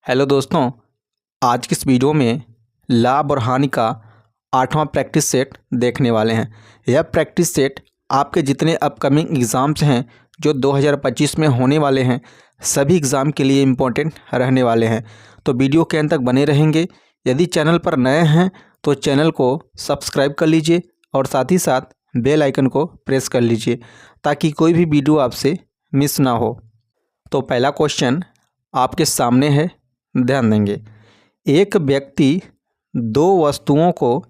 Hello दोस्तों, आज की इस वीडियो में लाभ और हानि का 8वां प्रैक्टिस सेट देखने वाले हैं। यह प्रैक्टिस सेट आपके जितने अपकमिंग एग्ज़ाम्स हैं जो 2025 में होने वाले हैं, सभी एग्ज़ाम के लिए इम्पोर्टेंट रहने वाले हैं। तो वीडियो के अंत तक बने रहेंगे। यदि चैनल पर नए हैं तो चैनल को सब्सक्राइब कर लीजिए और साथ ही साथ बेल आइकन को प्रेस कर लीजिए ताकि कोई भी वीडियो आपसे मिस ना हो। तो पहला क्वेश्चन आपके सामने है, ध्यान देंगे। एक व्यक्ति दो वस्तुओं को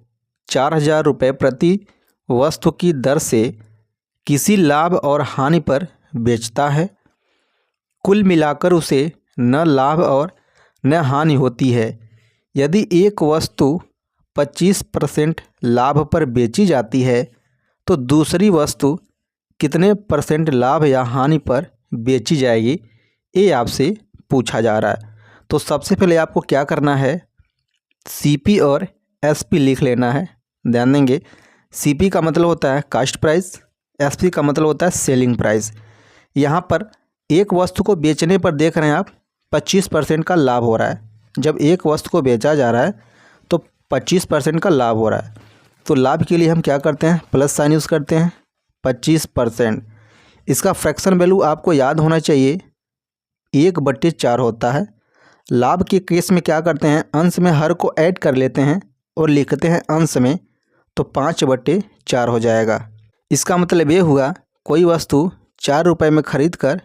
4,000 रुपये प्रति वस्तु की दर से किसी लाभ और हानि पर बेचता है। कुल मिलाकर उसे न लाभ और न हानि होती है। यदि एक वस्तु 25% लाभ पर बेची जाती है तो दूसरी वस्तु कितने % लाभ या हानि पर बेची जाएगी, ये आपसे पूछा जा रहा है। तो सबसे पहले आपको क्या करना है, सीपी और एसपी लिख लेना है। ध्यान देंगे, सीपी का मतलब होता है कास्ट प्राइस, एसपी का मतलब होता है सेलिंग प्राइस। यहाँ पर एक वस्तु को बेचने पर देख रहे हैं आप 25% का लाभ हो रहा है। जब एक वस्तु को बेचा जा रहा है तो 25% का लाभ हो रहा है। तो लाभ के लिए हम क्या करते हैं, प्लस साइन यूज़ करते हैं। 25%, इसका फ्रैक्शन वैल्यू आपको याद होना चाहिए, 1/4 होता है। लाभ के केस में क्या करते हैं, अंश में हर को ऐड कर लेते हैं और लिखते हैं अंश में, तो 5/4 हो जाएगा। इसका मतलब ये हुआ कोई वस्तु 4 रुपये में खरीद कर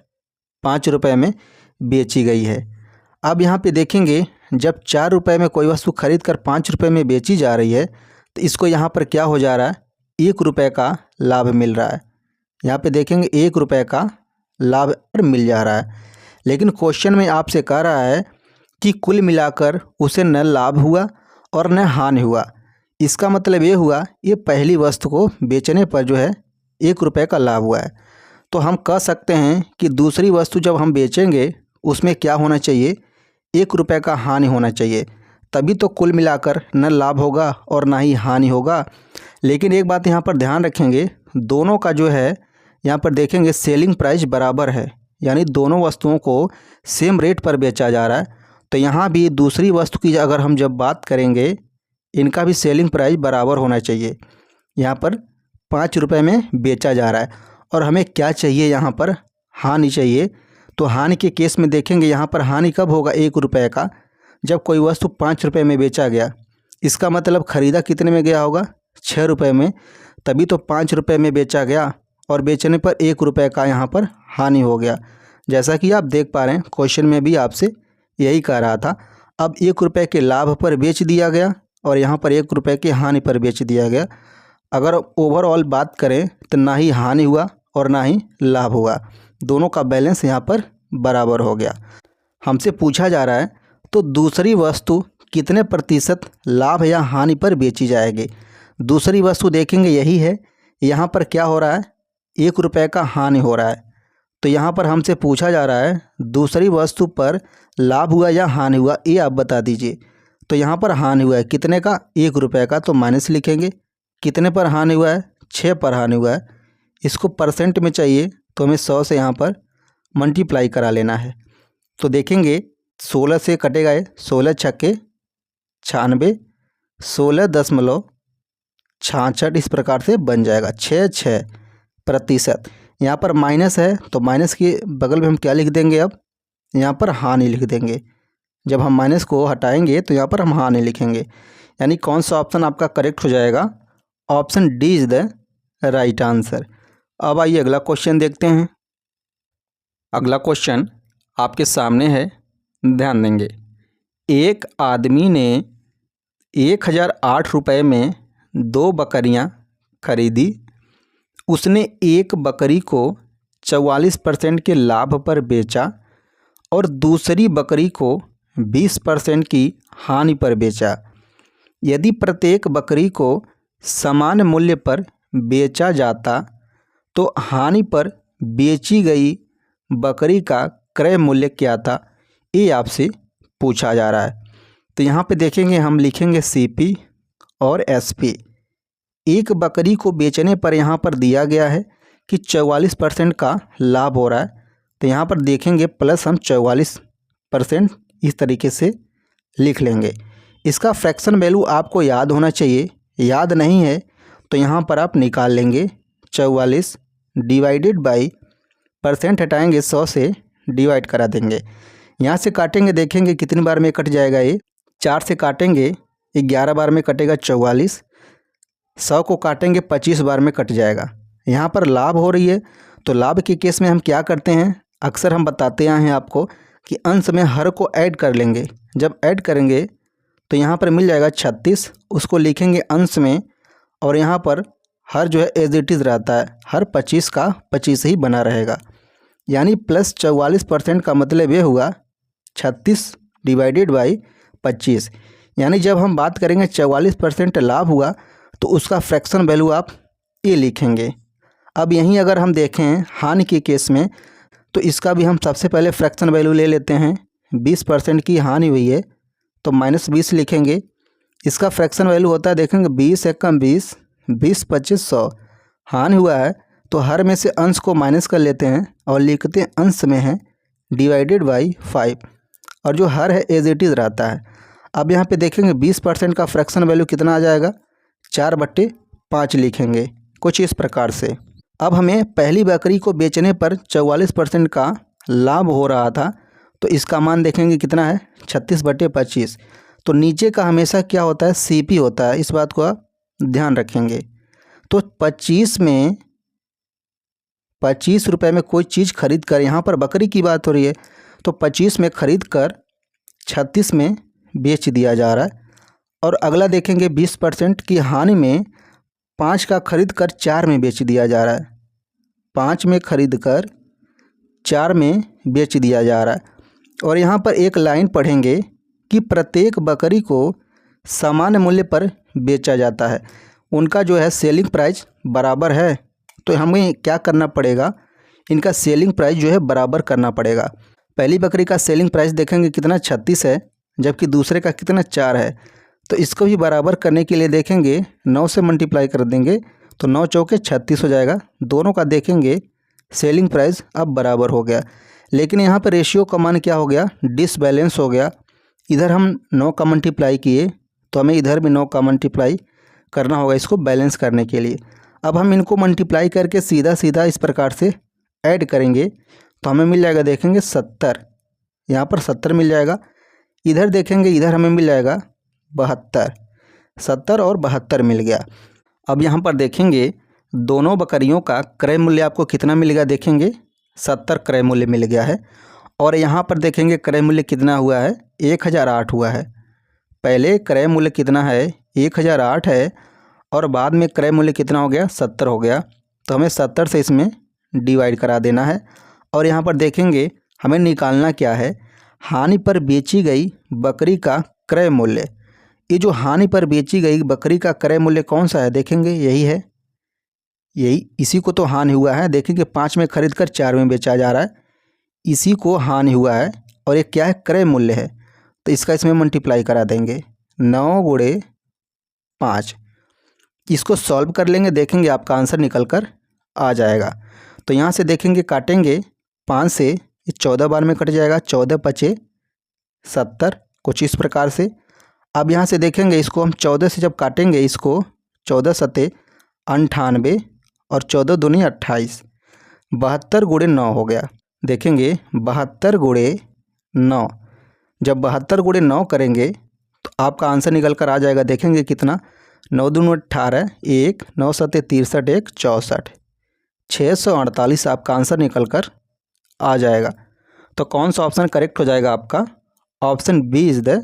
5 रुपये में बेची गई है। अब यहाँ पे देखेंगे, जब 4 रुपये में कोई वस्तु खरीद कर 5 रुपये में बेची जा रही है तो इसको यहाँ पर क्या हो जा रहा है, 1 रुपये का लाभ मिल रहा है। यहाँ पे देखेंगे 1 रुपये का लाभ मिल जा रहा है। लेकिन क्वेश्चन में आपसे कह रहा है कि कुल मिलाकर उसे न लाभ हुआ और न हानि हुआ। इसका मतलब ये हुआ, ये पहली वस्तु को बेचने पर जो है 1 रुपये का लाभ हुआ है। तो हम कह सकते हैं कि दूसरी वस्तु जब हम बेचेंगे उसमें क्या होना चाहिए, 1 रुपये का हानि होना चाहिए, तभी तो कुल मिलाकर न लाभ होगा और ना ही हानि होगा। लेकिन एक बात यहाँ पर ध्यान रखेंगे, दोनों का जो है यहाँ पर देखेंगे सेलिंग प्राइस बराबर है, यानी दोनों वस्तुओं को सेम रेट पर बेचा जा रहा है। तो यहाँ भी दूसरी वस्तु की अगर हम जब बात करेंगे, इनका भी सेलिंग प्राइस बराबर होना चाहिए। यहाँ पर 5 रुपये में बेचा जा रहा है और हमें क्या चाहिए, यहाँ पर हानि चाहिए। तो हानि के केस में देखेंगे यहाँ पर हानि कब होगा, 1 रुपये का, जब कोई वस्तु 5 रुपये में बेचा गया। इसका मतलब ख़रीदा कितने में गया होगा, 6 रुपये में, तभी तो 5 रुपये में बेचा गया और बेचने पर 1 रुपये का यहाँ पर हानि हो गया। जैसा कि आप देख पा रहे हैं, क्वेश्चन में भी आपसे यही कह रहा था। अब 1 रुपये के लाभ पर बेच दिया गया और यहाँ पर 1 रुपये की हानि पर बेच दिया गया। अगर ओवरऑल बात करें तो ना ही हानि हुआ और ना ही लाभ हुआ, दोनों का बैलेंस यहाँ पर बराबर हो गया। हमसे पूछा जा रहा है तो दूसरी वस्तु कितने % लाभ या हानि पर बेची जाएगी। दूसरी वस्तु देखेंगे यही है, यहाँ पर क्या हो रहा है, 1 रुपये का हानि हो रहा है। तो यहाँ पर हमसे पूछा जा रहा है दूसरी वस्तु पर लाभ हुआ या हानि हुआ, ये आप बता दीजिए। तो यहाँ पर हानि हुआ है कितने का, 1 रुपये का, तो माइनस लिखेंगे। कितने पर हानि हुआ है, 6 पर हानि हुआ है। इसको परसेंट में चाहिए तो हमें 100 से यहाँ पर मल्टीप्लाई करा लेना है। तो देखेंगे 16 से कटेगा, 16 छक्के 96, 16.66 इस प्रकार से बन जाएगा, 6% यहाँ पर माइनस है तो माइनस के बगल में हम क्या लिख देंगे, अब यहाँ पर हानि लिख देंगे। जब हम माइनस को हटाएंगे तो यहाँ पर हम हानि लिखेंगे। यानी कौन सा ऑप्शन आपका करेक्ट हो जाएगा, option D is the right answer. अब आइए अगला क्वेश्चन देखते हैं। अगला क्वेश्चन आपके सामने है, ध्यान देंगे। एक आदमी ने 1,008 रुपये में 2 बकरियां खरीदी। उसने एक बकरी को 44% के लाभ पर बेचा और दूसरी बकरी को 20% की हानि पर बेचा। यदि प्रत्येक बकरी को समान मूल्य पर बेचा जाता तो हानि पर बेची गई बकरी का क्रय मूल्य क्या था, ये आपसे पूछा जा रहा है। तो यहाँ पे देखेंगे, हम लिखेंगे सीपी और एसपी। एक बकरी को बेचने पर यहाँ पर दिया गया है कि 44% का लाभ हो रहा है, तो यहाँ पर देखेंगे प्लस हम 44% इस तरीके से लिख लेंगे। इसका फ्रैक्शन वैल्यू आपको याद होना चाहिए, याद नहीं है तो यहाँ पर आप निकाल लेंगे। 44 डिवाइडेड बाई परसेंट हटाएंगे 100 से डिवाइड करा देंगे। यहाँ से काटेंगे, देखेंगे कितनी बार में कट जाएगा। ये 4 से काटेंगे 11 बार में कटेगा 44। 100 को काटेंगे 25 बार में कट जाएगा। यहाँ पर लाभ हो रही है तो लाभ के केस में हम क्या करते हैं, अक्सर हम बताते आए हैं आपको कि अंश में हर को ऐड कर लेंगे। जब ऐड करेंगे तो यहाँ पर मिल जाएगा 36, उसको लिखेंगे अंश में, और यहाँ पर हर जो है एज इट इज़ रहता है, हर 25 का 25 ही बना रहेगा। यानी प्लस 44% का मतलब ये हुआ 36 डिवाइडेड बाई 25। यानी जब हम बात करेंगे 44% लाभ हुआ तो उसका फ्रैक्शन वैल्यू आप ये लिखेंगे। अब यहीं अगर हम देखें हानि के केस में तो इसका भी हम सबसे पहले फ्रैक्शन वैल्यू ले लेते हैं। 20% की हानि हुई है तो -20 लिखेंगे। इसका फ्रैक्शन वैल्यू होता है, देखेंगे 20 एकम 20, 20 25 100। हानि हुआ है तो हर में से अंश को माइनस कर लेते हैं और लिखते हैं अंश में है डिवाइडेड बाई 5, और जो हर है एज इट इज़ रहता है। अब यहाँ पे देखेंगे 20% का फ्रैक्शन वैल्यू कितना आ जाएगा, 4/5 लिखेंगे कुछ इस प्रकार से। अब हमें पहली बकरी को बेचने पर 44% का लाभ हो रहा था तो इसका मान देखेंगे कितना है, 36/25। तो नीचे का हमेशा क्या होता है, CP होता है, इस बात को आप ध्यान रखेंगे। तो 25 में 25 रुपये में कोई चीज़ खरीद कर, यहाँ पर बकरी की बात हो रही है, तो 25 में खरीद कर 36 में बेच दिया जा रहा है। और अगला देखेंगे 20% की हानि में 5 का खरीद कर 4 में बेच दिया जा रहा है। 5 में खरीद कर 4 में बेच दिया जा रहा है। और यहाँ पर एक लाइन पढ़ेंगे कि प्रत्येक बकरी को सामान्य मूल्य पर बेचा जाता है, उनका जो है सेलिंग प्राइस बराबर है। तो हमें क्या करना पड़ेगा, इनका सेलिंग प्राइस जो है बराबर करना पड़ेगा। पहली बकरी का सेलिंग प्राइस देखेंगे कितना 36 है, जबकि दूसरे का कितना 4 है। तो इसको भी बराबर करने के लिए देखेंगे 9 से मल्टीप्लाई कर देंगे तो 9 चौके 36 हो जाएगा। दोनों का देखेंगे सेलिंग प्राइस अब बराबर हो गया। लेकिन यहाँ पर रेशियो का मान क्या हो गया, डिसबैलेंस हो गया। इधर हम 9 का मल्टीप्लाई किए तो हमें इधर भी 9 का मल्टीप्लाई करना होगा इसको बैलेंस करने के लिए। अब हम इनको मल्टीप्लाई करके सीधा सीधा इस प्रकार से ऐड करेंगे तो हमें मिल जाएगा, देखेंगे 70, यहाँ पर 70 मिल जाएगा। इधर देखेंगे, इधर हमें मिल जाएगा 72, 70 और 72 मिल गया। अब यहाँ पर देखेंगे दोनों बकरियों का क्रय मूल्य आपको कितना मिलेगा, देखेंगे 70 क्रय मूल्य मिल गया है। और यहाँ पर देखेंगे क्रय मूल्य कितना हुआ है, 1008 हुआ है। पहले क्रय मूल्य कितना है, 1008 है, और बाद में क्रय मूल्य कितना हो गया, 70 हो गया। तो हमें 70 से इसमें डिवाइड करा देना है। और यहाँ पर देखेंगे हमें निकालना क्या है, हानि पर बेची गई बकरी का क्रय मूल्य। ये जो हानि पर बेची गई बकरी का क्रय मूल्य कौन सा है, देखेंगे यही है, यही, इसी को तो हानि हुआ है। देखेंगे 5 में खरीद कर 4 में बेचा जा रहा है, इसी को हानि हुआ है। और ये क्या है, क्रय मूल्य है। तो इसका इसमें मल्टीप्लाई करा देंगे 9 गुणे 5। इसको सॉल्व कर लेंगे, देखेंगे आपका आंसर निकल कर आ जाएगा। तो यहाँ से देखेंगे काटेंगे 5 से, ये 14 बार में कट जाएगा, 14 पचे 70, कुछ इस प्रकार से। अब यहाँ से देखेंगे इसको हम 14 से जब काटेंगे, इसको 14 सते 98 और 14 दूनी 28, 72 गुणे 9 हो गया। देखेंगे 72 गुणे 9, जब 72 गुणे 9 करेंगे तो आपका आंसर निकल कर आ जाएगा। देखेंगे कितना, 9 दूनी 18, 1 9 सते 63, 1 64, 648 आपका आंसर निकल कर आ जाएगा। तो कौन सा ऑप्शन करेक्ट हो जाएगा आपका, option B is the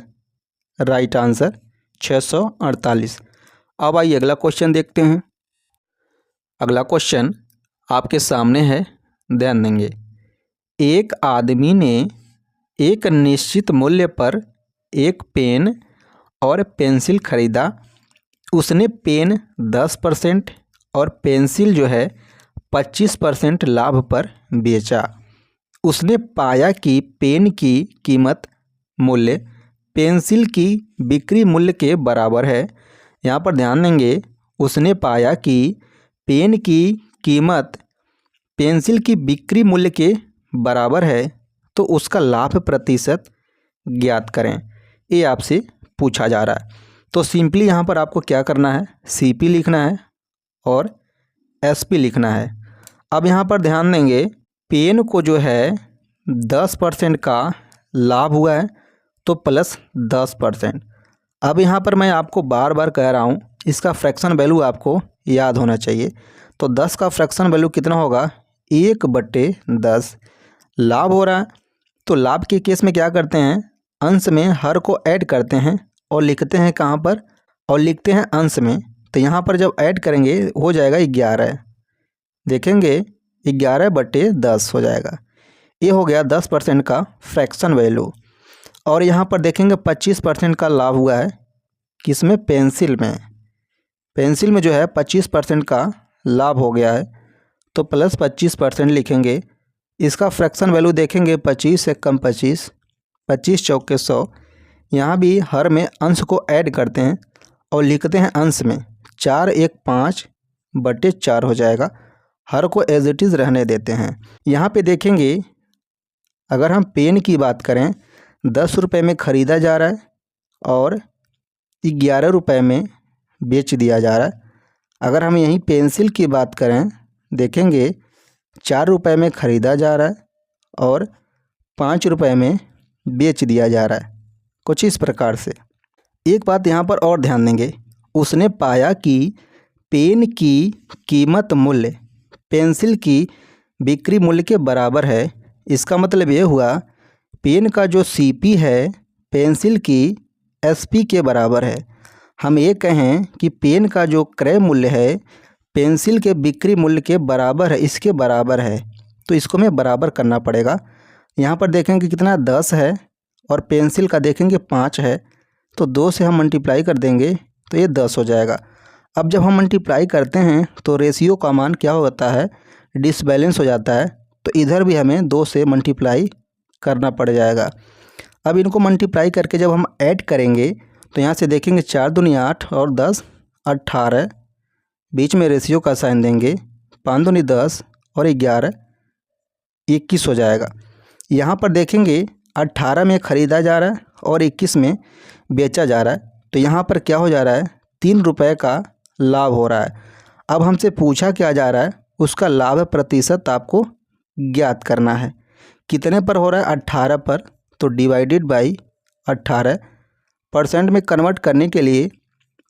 right answer, 648। अब आइए अगला क्वेश्चन देखते हैं। अगला क्वेश्चन आपके सामने है, ध्यान देंगे। एक आदमी ने एक निश्चित मूल्य पर एक पेन और पेंसिल खरीदा। उसने पेन 10% और पेंसिल जो है 25% लाभ पर बेचा। उसने पाया कि पेन की कीमत मूल्य पेंसिल की बिक्री मूल्य के बराबर है। यहाँ पर ध्यान देंगे, उसने पाया कि पेन की कीमत पेंसिल की बिक्री मूल्य के बराबर है तो उसका लाभ प्रतिशत ज्ञात करें, ये आपसे पूछा जा रहा है। तो सिंपली यहाँ पर आपको क्या करना है, CP लिखना है और SP लिखना है। अब यहाँ पर ध्यान देंगे, पेन को जो है 10% का लाभ हुआ है तो प्लस 10%। अब यहाँ पर मैं आपको बार बार कह रहा हूँ, इसका फ्रैक्शन वैल्यू आपको याद होना चाहिए। तो 10 का फ्रैक्शन वैल्यू कितना होगा, 1/10। लाभ हो रहा है तो लाभ के केस में क्या करते हैं, अंश में हर को ऐड करते हैं और लिखते हैं कहाँ पर, और लिखते हैं अंश में। तो यहाँ पर जब ऐड करेंगे हो जाएगा 11, देखेंगे 11/10 हो जाएगा। ये हो गया 10% का फ्रैक्शन वैल्यू। और यहाँ पर देखेंगे 25% का लाभ हुआ है, किसमें, पेंसिल में। पेंसिल में जो है 25% का लाभ हो गया है तो प्लस 25% लिखेंगे। इसका फ्रैक्शन वैल्यू देखेंगे 25 से कम 25, 25 चौके 100। यहाँ भी हर में अंश को ऐड करते हैं और लिखते हैं अंश में, 4 1 5/4 हो जाएगा। हर को एज इट इज़ रहने देते हैं। यहाँ पे देखेंगे अगर हम पेन की बात करें, 10 रुपये में ख़रीदा जा रहा है और 11 रुपये में बेच दिया जा रहा है। अगर हम यहीं पेंसिल की बात करें, देखेंगे 4 रुपये में ख़रीदा जा रहा है और 5 रुपये में बेच दिया जा रहा है, कुछ इस प्रकार से। एक बात यहाँ पर और ध्यान देंगे, उसने पाया कि पेन की कीमत मूल्य पेंसिल की बिक्री मूल्य के बराबर है। इसका मतलब ये हुआ पेन का जो CP है पेंसिल की SP के बराबर है। हम ये कहें कि पेन का जो क्रय मूल्य है पेंसिल के बिक्री मूल्य के बराबर है, इसके बराबर है, तो इसको हमें बराबर करना पड़ेगा। यहाँ पर देखेंगे कितना 10 है और पेंसिल का देखेंगे 5 है, तो 2 से हम मल्टीप्लाई कर देंगे तो ये 10 हो जाएगा। अब जब हम मल्टीप्लाई करते हैं तो रेशियो का मान क्या होता है, डिसबैलेंस हो जाता है, तो इधर भी हमें 2 से मल्टीप्लाई करना पड़ जाएगा। अब इनको मल्टीप्लाई करके जब हम ऐड करेंगे तो यहाँ से देखेंगे 4 दूनी 8 और 10 18, बीच में रेशियो का साइन देंगे, 5 दूनी 10 और 11 21 हो जाएगा। यहाँ पर देखेंगे 18 में ख़रीदा जा रहा है और 21 में बेचा जा रहा है, तो यहाँ पर क्या हो जा रहा है, 3 रुपये का लाभ हो रहा है। अब हमसे पूछा क्या जा रहा है, उसका लाभ प्रतिशत आपको ज्ञात करना है। कितने पर हो रहा है, 18 पर, तो डिवाइडेड बाई 18। परसेंट में कन्वर्ट करने के लिए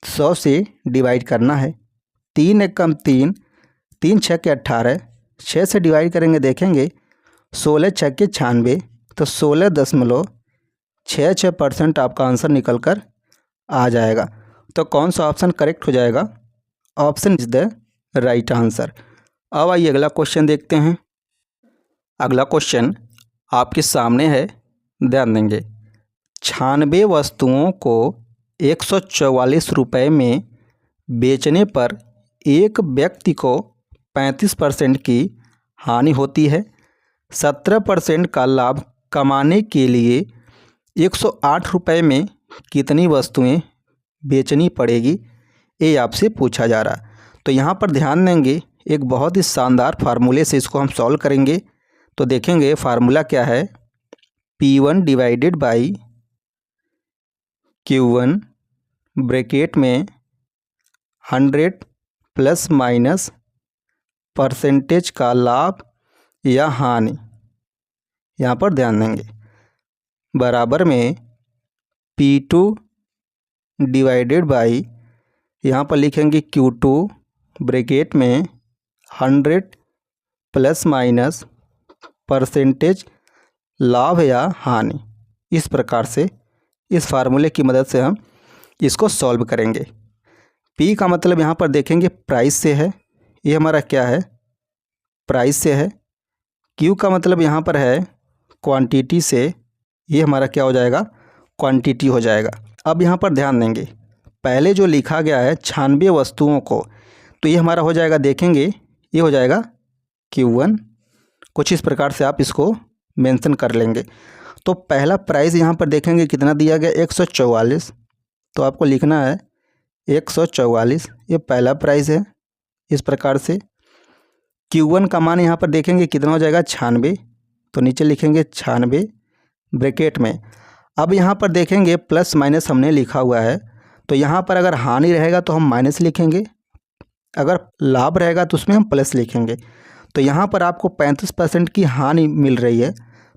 100 से डिवाइड करना है। 3 एक कम 3, 3 6 के 18, 6 से डिवाइड करेंगे देखेंगे 16 6 के 96, तो 16.66% आपका आंसर निकल कर आ जाएगा। तो कौन सा ऑप्शन करेक्ट हो जाएगा, option is the right answer. अब आइए अगला क्वेश्चन देखते हैं। अगला क्वेश्चन आपके सामने है, ध्यान देंगे। 96 वस्तुओं को 144 रुपये में बेचने पर एक व्यक्ति को 35% की हानि होती है। 17% का लाभ कमाने के लिए 108 रुपये में कितनी वस्तुएं बेचनी पड़ेगी, ये आपसे पूछा जा रहा है। तो यहाँ पर ध्यान देंगे, एक बहुत ही शानदार फार्मूले से इसको हम सॉल्व करेंगे। तो देखेंगे फार्मूला क्या है, P1 divided by Q1 bracket में 100 प्लस माइनस परसेंटेज का लाभ या हानि, यहाँ पर ध्यान देंगे, बराबर में P2 डिवाइडेड बाई, यहाँ पर लिखेंगे Q2 ब्रैकेट में 100 प्लस माइनस परसेंटेज लाभ या हानि। इस प्रकार से इस फार्मूले की मदद से हम इसको सॉल्व करेंगे। P का मतलब यहाँ पर देखेंगे प्राइस से है, ये हमारा क्या है, प्राइस से है। Q का मतलब यहाँ पर है क्वांटिटी से, ये हमारा क्या हो जाएगा, क्वांटिटी हो जाएगा। अब यहाँ पर ध्यान देंगे, पहले जो लिखा गया है 96 वस्तुओं को, तो ये हमारा हो जाएगा, देखेंगे ये हो जाएगा Q1। कुछ इस प्रकार से आप इसको मेंशन कर लेंगे। तो पहला प्राइस यहाँ पर देखेंगे कितना दिया गया, 144, तो आपको लिखना है 144, ये पहला प्राइस है। इस प्रकार से Q1 का मान यहाँ पर देखेंगे कितना हो जाएगा, 96, तो नीचे लिखेंगे 96 ब्रैकेट में। अब यहाँ पर देखेंगे प्लस माइनस हमने लिखा हुआ है, तो यहाँ पर अगर हानि रहेगा तो हम माइनस लिखेंगे, अगर लाभ रहेगा तो उसमें हम प्लस लिखेंगे। तो यहाँ पर आपको 35% की हानि मिल रही है,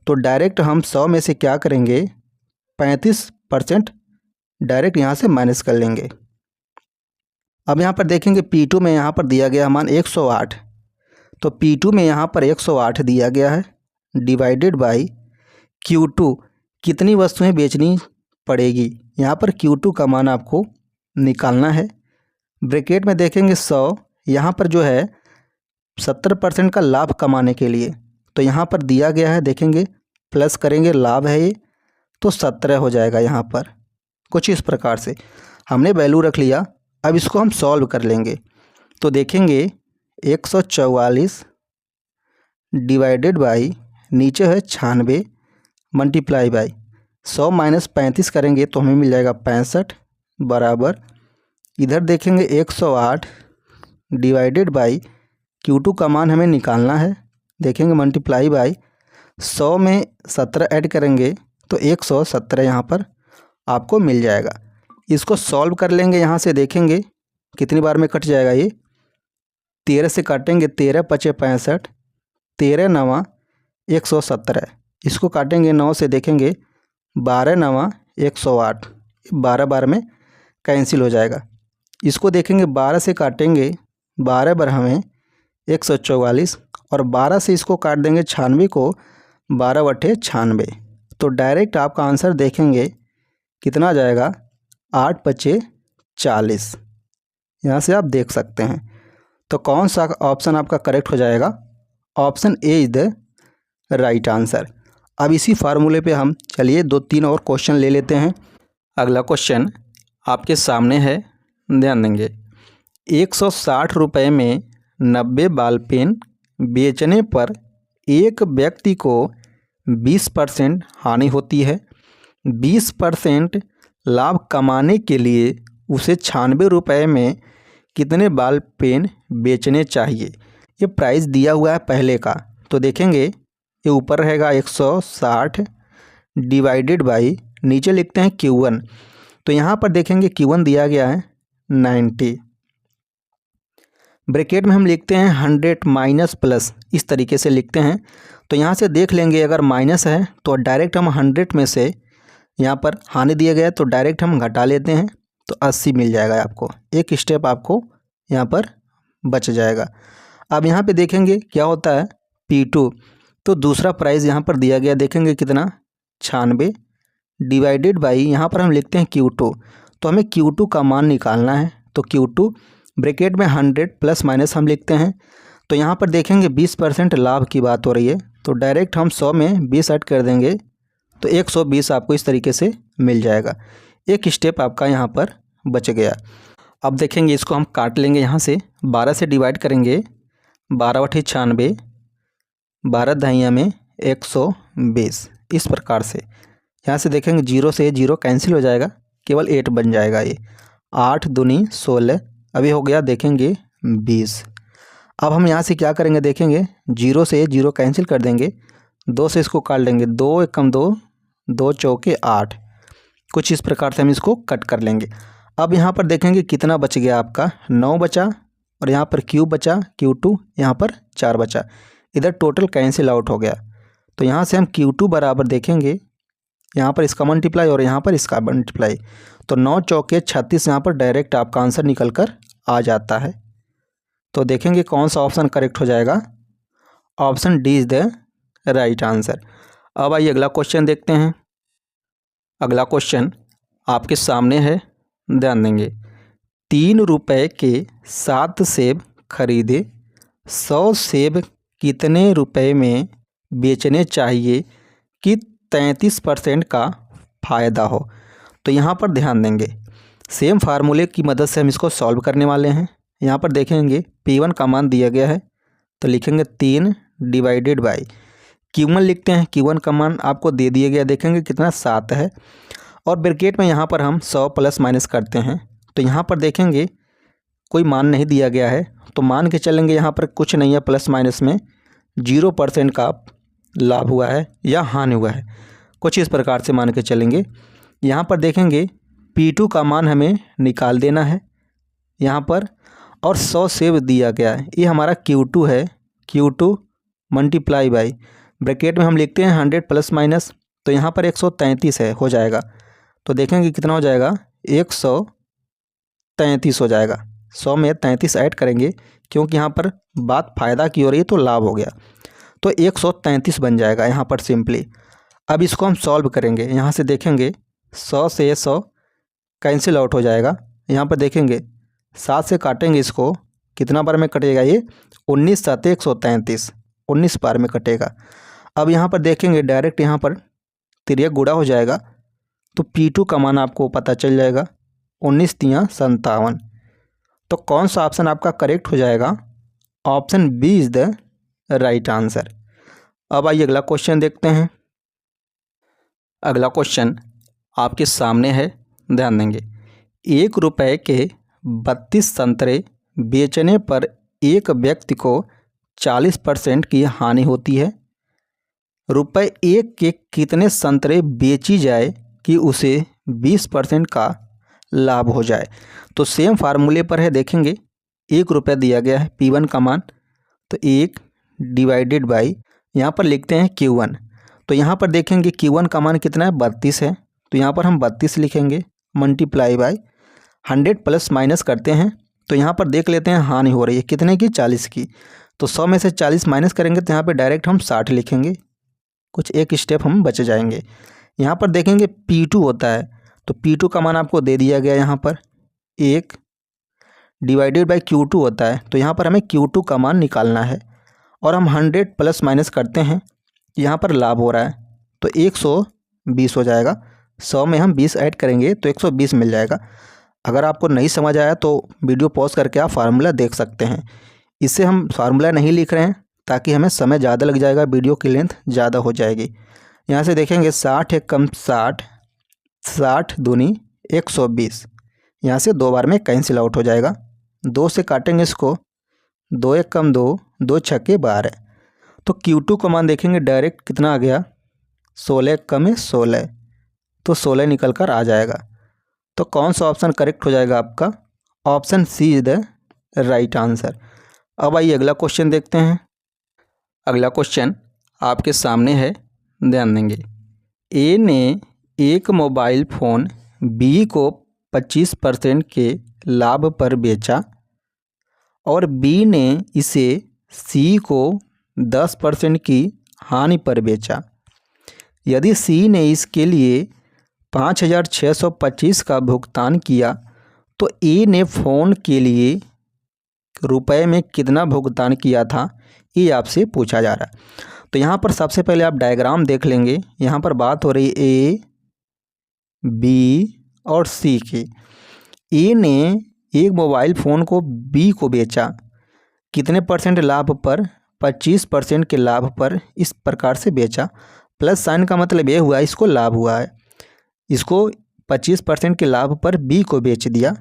तो डायरेक्ट हम 100 में से क्या करेंगे, 35% डायरेक्ट यहाँ से माइनस कर लेंगे। अब यहाँ पर देखेंगे P2 में यहाँ पर दिया गया मान 108, तो P2 में यहाँ पर 108 दिया गया है, डिवाइडेड बाई Q2 कितनी वस्तुएं बेचनी पड़ेगी, यहाँ पर Q2 का मान आपको निकालना है। ब्रैकेट में देखेंगे 100, यहाँ पर जो है 70% का लाभ कमाने के लिए, तो यहाँ पर दिया गया है, देखेंगे प्लस करेंगे, लाभ है ये, तो 17 हो जाएगा। यहाँ पर कुछ इस प्रकार से हमने वैल्यू रख लिया। अब इसको हम सॉल्व कर लेंगे, तो देखेंगे 144 डिवाइडेड बाई नीचे है 96 मल्टीप्लाई बाई 100 माइनस 35 करेंगे तो हमें मिल जाएगा 65 बराबर, इधर देखेंगे 108 डिवाइडेड बाई Q2 का मान हमें निकालना है, देखेंगे मल्टीप्लाई बाई 100 में 17 ऐड करेंगे तो 117 यहाँ पर आपको मिल जाएगा। इसको सॉल्व कर लेंगे, यहाँ से देखेंगे कितनी बार में कट जाएगा, ये 13 से काटेंगे, 13 पचे 65, 13 नवा 117, इसको काटेंगे 9 से, देखेंगे 12 नवा 108, 12 बार में कैंसिल हो जाएगा। इसको देखेंगे 12 से काटेंगे, 12 बार हमें 144, और 12 से इसको काट देंगे 96 को, 12 बटे 96, तो डायरेक्ट आपका आंसर देखेंगे कितना आ जाएगा, 8 पचे 40। यहाँ से आप देख सकते हैं। तो कौन सा ऑप्शन आपका करेक्ट हो जाएगा, option A is the right answer. अब इसी फार्मूले पे हम चलिए 2-3 और क्वेश्चन ले लेते हैं। अगला क्वेश्चन आपके सामने है, ध्यान देंगे। 160 रुपये में 90 बाल पेन बेचने पर एक व्यक्ति को 20% हानि होती है, 20% लाभ कमाने के लिए उसे 96 रुपये में कितने बाल पेन बेचने चाहिए। ये प्राइस दिया हुआ है पहले का, तो देखेंगे ये ऊपर रहेगा 160 डिवाइडेड बाई नीचे लिखते हैं Q1, तो यहाँ पर देखेंगे Q1 दिया गया है 90, ब्रैकेट में हम लिखते हैं 100 माइनस प्लस, इस तरीके से लिखते हैं। तो यहाँ से देख लेंगे अगर माइनस है तो डायरेक्ट हम 100 में से यहाँ पर हानि दिया गया है तो डायरेक्ट हम घटा लेते हैं, तो 80 मिल जाएगा आपको, एक स्टेप आपको यहाँ पर बच जाएगा। अब यहाँ पे देखेंगे क्या होता है P2, तो दूसरा प्राइस यहाँ पर दिया गया, देखेंगे कितना 96 डिवाइडेड बाई यहाँ पर हम लिखते हैं Q2, तो हमें Q2 का मान निकालना है, तो Q2 ब्रैकेट में 100 प्लस माइनस हम लिखते हैं। तो यहाँ पर देखेंगे 20% लाभ की बात हो रही है, तो डायरेक्ट हम 100 में 20 ऐड कर देंगे तो 120 आपको इस तरीके से मिल जाएगा, एक स्टेप आपका यहाँ पर बच गया। अब देखेंगे इसको हम काट लेंगे, यहाँ से 12 से डिवाइड करेंगे, 12 बटे 96, 12 दहिया में 120, इस प्रकार से। यहाँ से देखेंगे 0 से 0 कैंसिल हो जाएगा, केवल 8 बन जाएगा, ये 8 दूनी 16, अभी हो गया देखेंगे 20। अब हम यहाँ से क्या करेंगे, देखेंगे 0 से 0 कैंसिल कर देंगे, 2 से इसको काट लेंगे, 2 एकम 2, 2 चौके 8, कुछ इस प्रकार से हम इसको कट कर लेंगे। अब यहाँ पर देखेंगे कितना बच गया आपका, 9 बचा, और यहाँ पर Q बचा, Q2 यहाँ पर 4 बचा, इधर टोटल कैंसिल आउट हो गया। तो यहाँ से हम Q2 बराबर देखेंगे, यहाँ पर इसका मल्टीप्लाई और यहाँ पर इसका मल्टीप्लाई, तो 9 चौके 36 यहाँ पर डायरेक्ट आपका आंसर निकल कर आ जाता है। तो देखेंगे कौन सा ऑप्शन करेक्ट हो जाएगा, option D is the right answer. अब आइए अगला क्वेश्चन देखते हैं। अगला क्वेश्चन आपके सामने है, ध्यान देंगे। 3 रुपये के 7 सेब खरीदे, 100 सेब कितने रुपए में बेचने चाहिए कि 33% का फ़ायदा हो। तो यहाँ पर ध्यान देंगे, सेम फार्मूले की मदद से हम इसको सॉल्व करने वाले हैं। यहाँ पर देखेंगे P1 का मान दिया गया है, तो लिखेंगे 3 डिवाइडेड बाई Q1 लिखते हैं, Q1 का मान आपको दे दिया गया, देखेंगे कितना 7 है, और ब्रैकेट में यहाँ पर हम 100 प्लस माइनस करते हैं। तो यहाँ पर देखेंगे कोई मान नहीं दिया गया है, तो मान के चलेंगे यहाँ पर कुछ नहीं है, प्लस माइनस में 0% का लाभ हुआ है या हानि हुआ है, कुछ इस प्रकार से मान के चलेंगे। यहाँ पर देखेंगे P2 का मान हमें निकाल देना है यहाँ पर, और 100 से दिया गया है, ये हमारा Q2 है। Q2 मल्टीप्लाई बाई ब्रैकेट में हम लिखते हैं 100 प्लस माइनस, तो यहाँ पर 133 है, हो जाएगा। तो देखेंगे कितना हो जाएगा, 133 हो जाएगा। 100 में 33 ऐड करेंगे क्योंकि यहाँ पर बात फ़ायदा की हो रही है तो लाभ हो गया, तो 133 बन जाएगा यहाँ पर सिंपली। अब इसको हम सॉल्व करेंगे। यहाँ से देखेंगे 100 से 100 कैंसिल आउट हो जाएगा। यहाँ पर देखेंगे 7 से काटेंगे इसको, कितना बार में कटेगा ये, 19 7 133, 19 बार में कटेगा। अब यहाँ पर देखेंगे डायरेक्ट यहाँ पर तिर्यक गुणा हो जाएगा, तो P2 का मान आपको पता चल जाएगा, 19 तियाँ 57। तो कौन सा ऑप्शन आपका करेक्ट हो जाएगा, option B is the right answer. अब आइए अगला क्वेश्चन देखते हैं। अगला क्वेश्चन आपके सामने है, ध्यान देंगे। 1 रुपये के 32 संतरे बेचने पर एक व्यक्ति को 40% की हानि होती है। रुपये 1 के कितने संतरे बेची जाए कि उसे 20% का लाभ हो जाए। तो सेम फार्मूले पर है, देखेंगे 1 रुपये दिया गया है P1 का मान, तो 1 डिवाइडेड बाई यहाँ पर लिखते हैं Q1। तो यहाँ पर देखेंगे Q1 का मान कितना है, 32 है, तो यहाँ पर हम 32 लिखेंगे, मल्टीप्लाई बाई 100 प्लस माइनस करते हैं। तो यहाँ पर देख लेते हैं हानि हो रही है कितने की, 40 की, तो 100 में से 40 माइनस करेंगे तो यहाँ पे डायरेक्ट हम 60 लिखेंगे, कुछ एक स्टेप हम बच जाएंगे। यहाँ पर देखेंगे P2 होता है, तो P2 का मान आपको दे दिया गया यहाँ पर, 1 डिवाइडेड बाई Q2 होता है, तो यहाँ पर हमें Q2 का मान निकालना है, और हम 100 प्लस माइनस करते हैं, यहाँ पर लाभ हो रहा है तो 120 हो जाएगा। 100 में हम 20 ऐड करेंगे तो 120 मिल जाएगा। अगर आपको नहीं समझ आया तो वीडियो पॉज करके आप फार्मूला देख सकते हैं। इससे हम फार्मूला नहीं लिख रहे हैं ताकि हमें समय ज़्यादा लग जाएगा, वीडियो की लेंथ ज़्यादा हो जाएगी। यहाँ से देखेंगे 60 एक कम 60, 60 दूनी 120, यहाँ से 2 बार में कैंसिल आउट हो जाएगा। 2 से काटेंगे इसको, 2 एक कम 2, 2 छक्के 12, तो Q2 का मान देखेंगे डायरेक्ट कितना आ गया, 16 कम है 16, तो 16 निकल कर आ जाएगा। तो कौन सा ऑप्शन करेक्ट हो जाएगा आपका, option C is the right answer. अब आइए अगला क्वेश्चन देखते हैं। अगला क्वेश्चन आपके सामने है, ध्यान देंगे। ए ने एक मोबाइल फ़ोन बी को 25% के लाभ पर बेचा और बी ने इसे सी को 10% की हानि पर बेचा। यदि सी ने इसके लिए 5625 का भुगतान किया तो ए ने फ़ोन के लिए रुपए में कितना भुगतान किया था, ये आपसे पूछा जा रहा है। तो यहाँ पर सबसे पहले आप डायग्राम देख लेंगे। यहाँ पर बात हो रही है ए, बी और सी की। ए ने एक मोबाइल फ़ोन को बी को बेचा, कितने परसेंट लाभ पर, 25% के लाभ पर इस प्रकार से बेचा। प्लस साइन का मतलब ये हुआ इसको लाभ हुआ है, इसको 25% के लाभ पर बी को बेच दिया,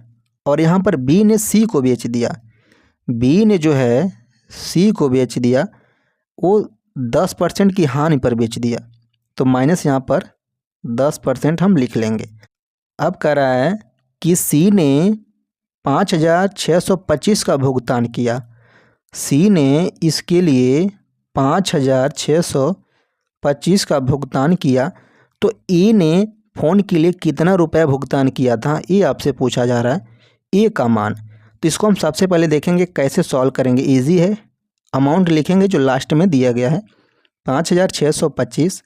और यहाँ पर बी ने सी को बेच दिया। बी ने जो है सी को बेच दिया, वो 10% की हानि पर बेच दिया, तो माइनस यहाँ पर 10% हम लिख लेंगे। अब कह रहा है कि सी ने 5625 का भुगतान किया। सी ने इसके लिए 5625 का भुगतान किया, तो ए ने फ़ोन के लिए कितना रुपया भुगतान किया था, ये आपसे पूछा जा रहा है, ए का मान। तो इसको हम सबसे पहले देखेंगे कैसे सॉल्व करेंगे। इजी है, अमाउंट लिखेंगे जो लास्ट में दिया गया है, 5625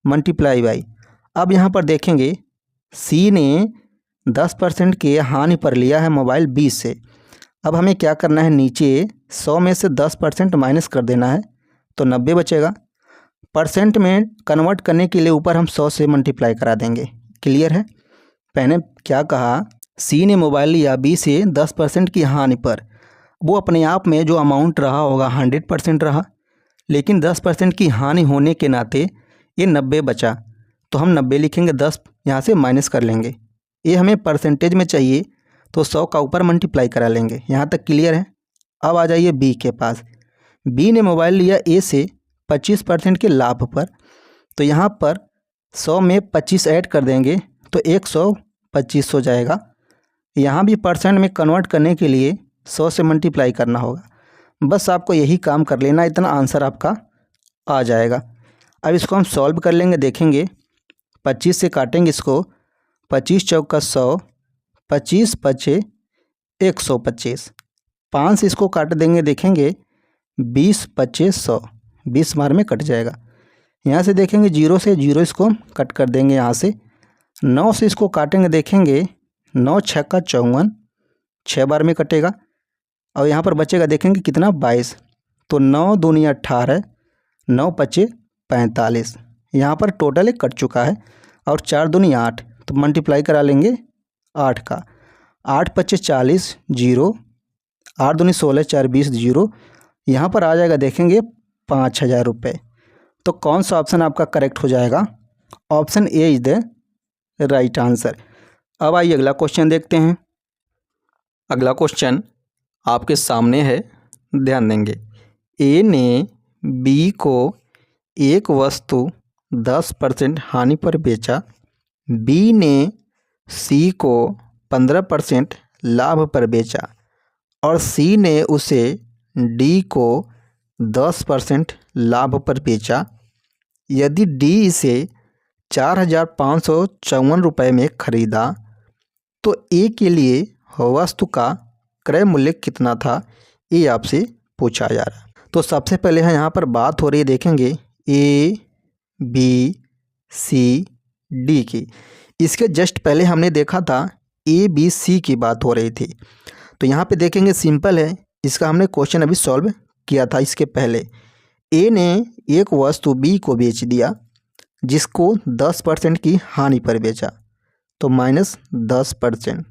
मल्टीप्लाई बाई। अब यहाँ पर देखेंगे सी ने 10% के हानि पर लिया है मोबाइल बी से। अब हमें क्या करना है, नीचे 100 में से 10% माइनस कर देना है, तो 90 बचेगा। परसेंट में कन्वर्ट करने के लिए ऊपर हम 100 से मल्टीप्लाई करा देंगे। क्लियर है। मैंने क्या कहा, सी ने मोबाइल लिया बी से 10% की हानि पर, वो अपने आप में जो अमाउंट रहा होगा 100% रहा, लेकिन 10% की हानि होने के नाते ये 90 बचा, तो हम 90 लिखेंगे, 10 यहाँ से माइनस कर लेंगे। ये हमें परसेंटेज में चाहिए तो 100 का ऊपर मल्टीप्लाई करा लेंगे। यहाँ तक क्लियर है। अब आ जाइए बी के पास। बी ने मोबाइल लिया ए से 25% के लाभ पर, तो यहाँ पर 100 में 25 ऐड कर देंगे तो 125 हो जाएगा। यहाँ भी परसेंट में कन्वर्ट करने के लिए 100 से मल्टीप्लाई करना होगा। बस आपको यही काम कर लेना, इतना आंसर आपका आ जाएगा। अब इसको हम सॉल्व कर लेंगे, देखेंगे 25 से काटेंगे इसको, 25 चौका 100, 25 पचे 125, 5 से इसको काट देंगे, देखेंगे 20 पचे 100, 20 बार में कट जाएगा। यहाँ से देखेंगे 0 से 0 इसको कट कर देंगे यहाँ से। 9 से इसको काटेंगे, देखेंगे 9 छक्का 54, 6 बार में कटेगा। और यहाँ पर बचेगा देखेंगे कितना 22, तो 9 दूनी 18, 9 पचे 45, यहाँ पर टोटल एक कट चुका है। और 4 दूनी 8, तो मल्टीप्लाई करा लेंगे 8 का, 8 पचे 40, 0, 8 दूनी 16, 4 20, 0, यहाँ पर आ जाएगा देखेंगे 5000 रुपये। तो कौन सा ऑप्शन आपका करेक्ट हो जाएगा? Option A is the right answer. अब आइए अगला क्वेश्चन देखते हैं। अगला क्वेश्चन आपके सामने है, ध्यान देंगे। ए ने बी को एक वस्तु 10% हानि पर बेचा, बी ने सी को 15% लाभ पर बेचा और सी ने उसे डी को 10% लाभ पर बेचा। यदि डी इसे 4554 रुपये में खरीदा तो ए के लिए वस्तु का क्रय मूल्य कितना था, ये आपसे पूछा जा रहा है। तो सबसे पहले है यहाँ पर बात हो रही है, देखेंगे ए बी सी डी की। इसके जस्ट पहले हमने देखा था ए बी सी की बात हो रही थी। तो यहाँ पे देखेंगे सिंपल है, इसका हमने क्वेश्चन अभी सॉल्व किया था। इसके पहले ए ने एक वस्तु बी को बेच दिया जिसको 10% की हानि पर बेचा, तो -10%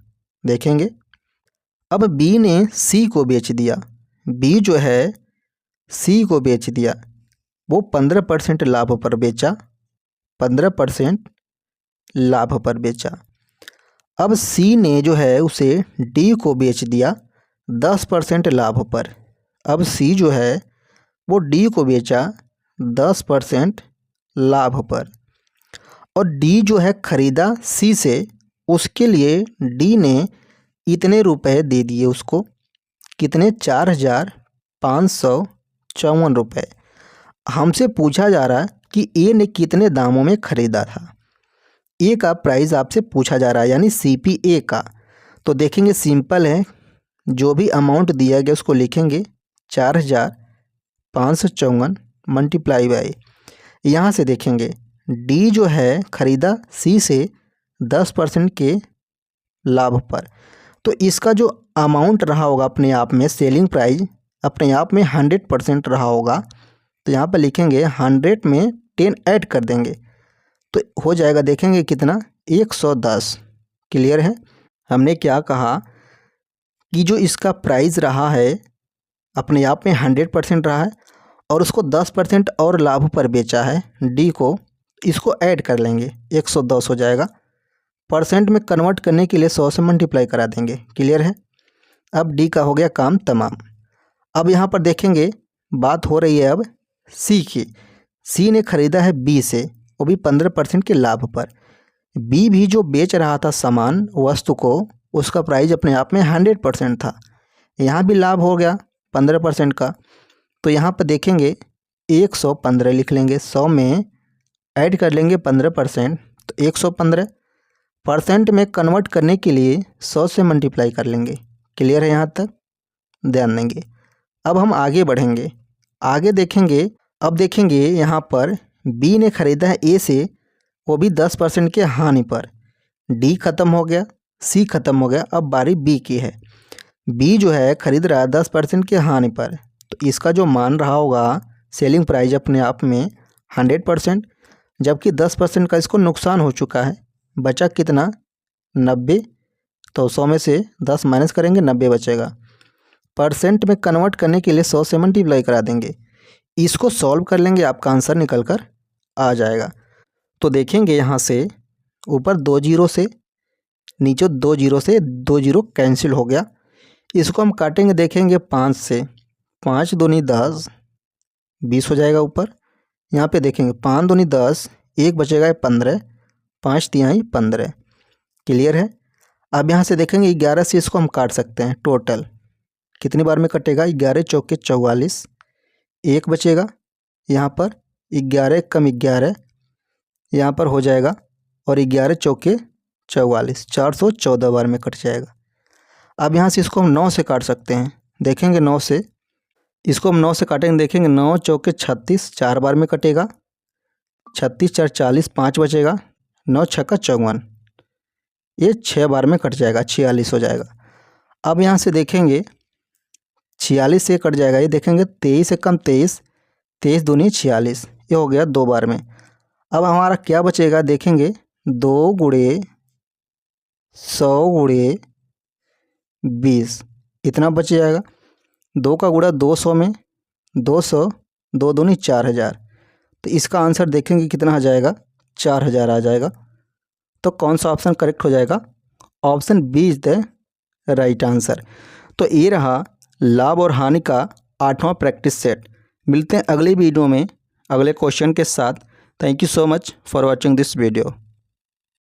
देखेंगे। अब बी ने सी को बेच दिया, बी जो है सी को बेच दिया, वो 15% लाभ पर बेचा, 15% लाभ पर बेचा। अब सी ने जो है उसे डी को बेच दिया 10% लाभ पर। अब सी जो है वो डी को बेचा 10% लाभ पर और डी जो है खरीदा सी से, उसके लिए डी ने इतने रुपए दे दिए उसको, कितने 4554 रुपये। हमसे पूछा जा रहा है कि ए ने कितने दामों में ख़रीदा था, ए का प्राइस आपसे पूछा जा रहा है, यानी CPA का। तो देखेंगे सिंपल है, जो भी अमाउंट दिया गया उसको लिखेंगे 4554 मल्टीप्लाई बाई, यहाँ से देखेंगे डी जो है ख़रीदा सी से 10% के लाभ पर, तो इसका जो अमाउंट रहा होगा अपने आप में, सेलिंग प्राइस अपने आप में 100% रहा होगा। तो यहाँ पर लिखेंगे 100 में 10 ऐड कर देंगे तो हो जाएगा देखेंगे कितना 110। क्लियर है? हमने क्या कहा कि जो इसका प्राइस रहा है अपने आप में 100% रहा है और उसको 10% और लाभ पर बेचा है डी को, इसको ऐड कर लेंगे 110 हो जाएगा। परसेंट में कन्वर्ट करने के लिए 100 से मल्टीप्लाई करा देंगे। क्लियर है? अब डी का हो गया काम तमाम। अब यहाँ पर देखेंगे बात हो रही है अब सी की। सी ने ख़रीदा है बी से, वो भी 15% के लाभ पर। बी भी जो बेच रहा था सामान वस्तु को, उसका प्राइस अपने आप में 100% था। यहाँ भी लाभ हो गया 15% का, तो यहाँ पर देखेंगे 115 लिख लेंगे, 100 में ऐड कर लेंगे 15%, तो 115। परसेंट में कन्वर्ट करने के लिए 100 से मल्टीप्लाई कर लेंगे। क्लियर है? यहाँ तक ध्यान देंगे। अब हम आगे बढ़ेंगे, आगे देखेंगे। अब देखेंगे यहाँ पर बी ने ख़रीदा है ए से, वो भी 10% के हानि पर। डी ख़त्म हो गया, सी ख़त्म हो गया, अब बारी बी की है। बी जो है ख़रीद रहा है 10% के हानि पर, तो इसका जो मान रहा होगा सेलिंग प्राइस अपने आप में 100%, जबकि 10% का इसको नुकसान हो चुका है। बचा कितना 90, तो 100 में से 10 माइनस करेंगे 90 बचेगा। परसेंट में कन्वर्ट करने के लिए 100 से मल्टीप्लाई करा देंगे, इसको सॉल्व कर लेंगे, आपका आंसर निकल कर आ जाएगा। तो देखेंगे यहाँ से ऊपर 2 जीरो से, नीचे 2 जीरो से 2 जीरो कैंसिल हो गया। इसको हम काटेंगे देखेंगे 5 से, 5 दूनी 10, 20 हो जाएगा ऊपर। यहाँ पे देखेंगे 5 दूनी 10, 1 बचेगा 15, 5 तिहाई 15। क्लियर है। अब यहाँ से देखेंगे 11 से इसको हम काट सकते हैं। टोटल कितनी बार में कटेगा? 11 चौके 44, 1 बचेगा यहाँ पर, 11 कम 11 यहाँ पर हो जाएगा, और 11 चौके 44, 414 बार में कट जाएगा। अब यहाँ से इसको हम 9 से काट सकते हैं। देखेंगे 9 से, इसको हम 9 से काटेंगे। देखेंगे 9 चौके 36, 4 बार में कटेगा, 36 4 40, 5 बचेगा, 9 छक्का 54, ये 6 बार में कट जाएगा, 46 हो जाएगा। अब यहाँ से देखेंगे 46 से कट जाएगा। ये देखेंगे 23 से कम 23, 23 दूनी 46, ये हो गया 2 बार में। अब हमारा क्या बचेगा? देखेंगे 2 गुणे 100 गुणे 20, इतना बच जाएगा। 2 का गुणा 200 में, 200, 2 दूनी 4000, तो इसका आंसर देखेंगे कितना आ जाएगा? 4000 आ जाएगा। तो कौन सा ऑप्शन करेक्ट हो जाएगा? Option B is the right answer. तो ये रहा लाभ और हानि का 8वां प्रैक्टिस सेट। मिलते हैं अगले वीडियो में अगले क्वेश्चन के साथ। Thank you so much for watching this video.